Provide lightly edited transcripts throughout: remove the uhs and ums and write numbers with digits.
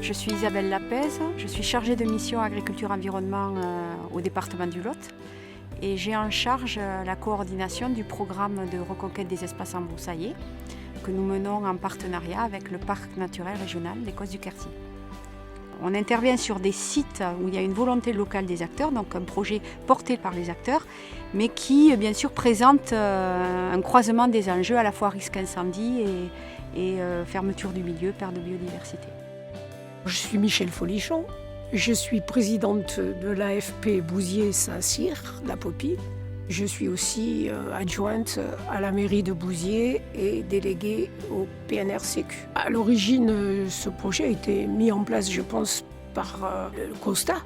Je suis Isabelle Lapèze, je suis chargée de mission agriculture-environnement au département du Lot et j'ai en charge la coordination du programme de reconquête des espaces embroussaillés que nous menons en partenariat avec le parc naturel régional des Causses du Quercy. On intervient sur des sites où il y a une volonté locale des acteurs, donc un projet porté par les acteurs, mais qui bien sûr présente un croisement des enjeux, à la fois risque incendie et fermeture du milieu, perte de biodiversité. Je suis Michèle Folichon, je suis présidente de l'AFP Bouziers-Saint-Cyr, la Popie. Je suis aussi adjointe à la mairie de Bouziers et déléguée au PNR-Sécu. À l'origine, ce projet a été mis en place, je pense, par le constat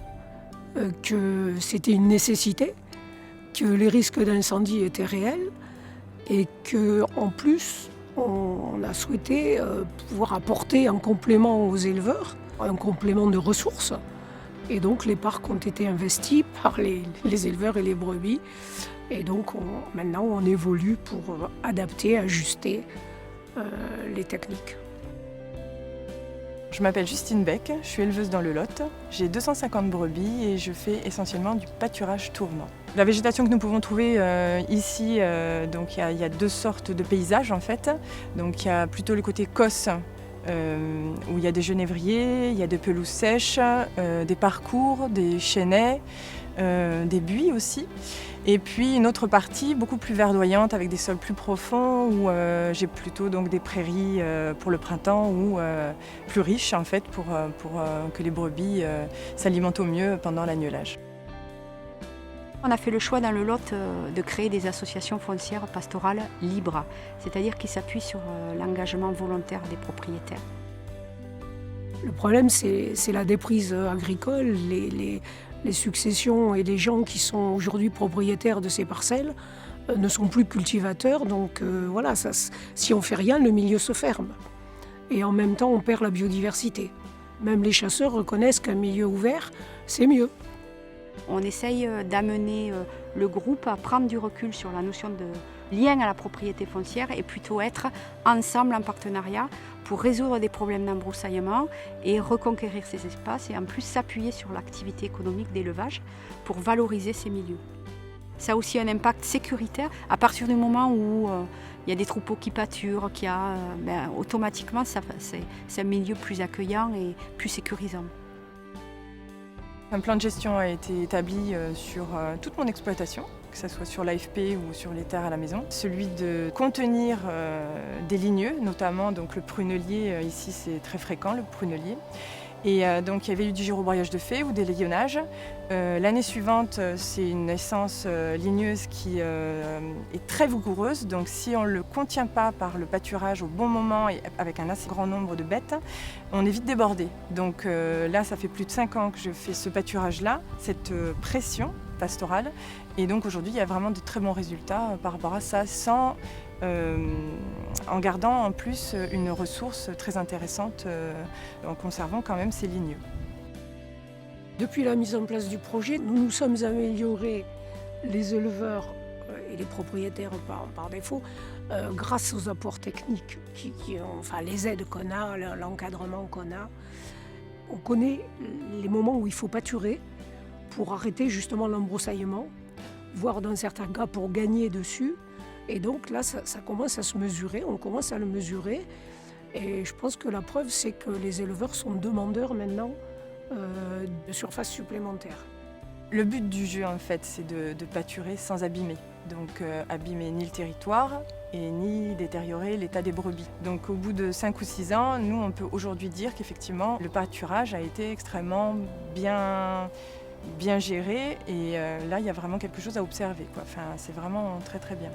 que c'était une nécessité, que les risques d'incendie étaient réels et qu'en plus, on a souhaité pouvoir apporter un complément aux éleveurs, un complément de ressources. Et donc les parcs ont été investis par les éleveurs et les brebis. Et donc maintenant on évolue pour adapter, ajuster les techniques. Je m'appelle Justine Beck, je suis éleveuse dans le Lot. J'ai 250 brebis et je fais essentiellement du pâturage tournant. La végétation que nous pouvons trouver ici, donc il y a deux sortes de paysages en fait. Donc il y a plutôt le côté Causses, où il y a des genévriers, il y a des pelouses sèches, des parcours, des chênaies, des buis aussi. Et puis une autre partie beaucoup plus verdoyante avec des sols plus profonds où j'ai plutôt donc des prairies pour le printemps ou plus riches en fait pour que les brebis s'alimentent au mieux pendant l'agnelage. On a fait le choix dans le Lot de créer des associations foncières pastorales libres, c'est-à-dire qui s'appuient sur l'engagement volontaire des propriétaires. Le problème, c'est la déprise agricole, les successions et les gens qui sont aujourd'hui propriétaires de ces parcelles ne sont plus cultivateurs. Donc voilà, si on ne fait rien, le milieu se ferme. Et en même temps, on perd la biodiversité. Même les chasseurs reconnaissent qu'un milieu ouvert, c'est mieux. On essaye d'amener le groupe à prendre du recul sur la notion de lien à la propriété foncière et plutôt être ensemble en partenariat pour résoudre des problèmes d'embroussaillement et reconquérir ces espaces et en plus s'appuyer sur l'activité économique d'élevage pour valoriser ces milieux. Ça a aussi un impact sécuritaire. À partir du moment où il y a des troupeaux qui pâturent, automatiquement c'est un milieu plus accueillant et plus sécurisant. Un plan de gestion a été établi sur toute mon exploitation, que ce soit sur l'AFP ou sur les terres à la maison. Celui de contenir des ligneux, notamment donc le prunelier, ici c'est très fréquent le prunelier. Et donc il y avait eu du girobroyage de fée ou des léguionnages. L'année suivante, c'est une essence ligneuse qui est très vigoureuse. Donc si on ne le contient pas par le pâturage au bon moment et avec un assez grand nombre de bêtes, on est vite débordé. Donc là, ça fait plus de 5 ans que je fais ce pâturage-là, cette pression pastorale. Et donc aujourd'hui, il y a vraiment de très bons résultats par rapport à ça, en gardant en plus une ressource très intéressante en conservant quand même ces ligneux. Depuis la mise en place du projet, nous nous sommes améliorés, les éleveurs et les propriétaires par défaut, grâce aux apports techniques, les aides qu'on a, l'encadrement qu'on a. On connaît les moments où il faut pâturer pour arrêter justement l'embroussaillement, voire dans certains cas pour gagner dessus. Et donc là, ça commence à se mesurer, on commence à le mesurer. Et je pense que la preuve, c'est que les éleveurs sont demandeurs maintenant de surface supplémentaire. Le but du jeu, en fait, c'est de pâturer sans abîmer. Donc abîmer ni le territoire et ni détériorer l'état des brebis. Donc au bout de 5 ou 6 ans, nous, on peut aujourd'hui dire qu'effectivement, le pâturage a été extrêmement bien géré. Et là, il y a vraiment quelque chose à observer, quoi. Enfin, c'est vraiment très très bien.